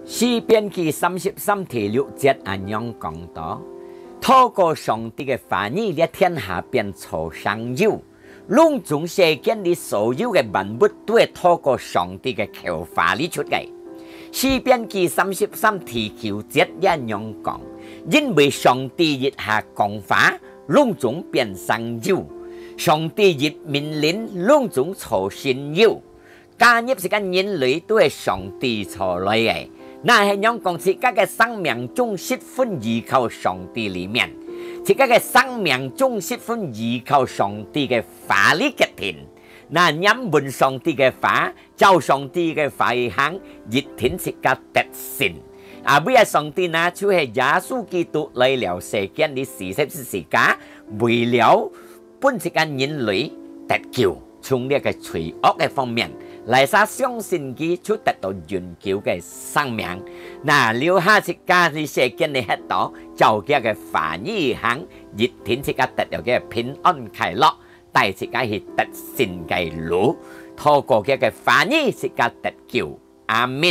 诗篇記33第6節咁樣講到，透過上帝嘅話語，呢天下變草生有，攏總世間裏所有嘅萬物都係透過上帝嘅口話裏出嚟。詩篇記33第9節一樣講，因為上帝一下講話，攏總變生有；上帝一命令，攏總草生有。加入是間人類都係上帝造來嘅。那係樣講，自家嘅生命中十分依靠上帝裏面，自家嘅生命中十分依靠上帝嘅法律決定。那飲聞上帝嘅法，照上帝嘅法行，一天自家得勝。為咗上帝呢，就係耶穌基督來了世間的40世家，為了本自間人類得救，從呢個罪惡嘅方面。嚟曬相信佢就得到永久嘅生命。嗱，留下一家嘅世間嘅喺度，就叫嘅法語行，一天一家得到嘅平安快樂，但係一家係得勝嘅路，透過嘅法語一家得救。阿們。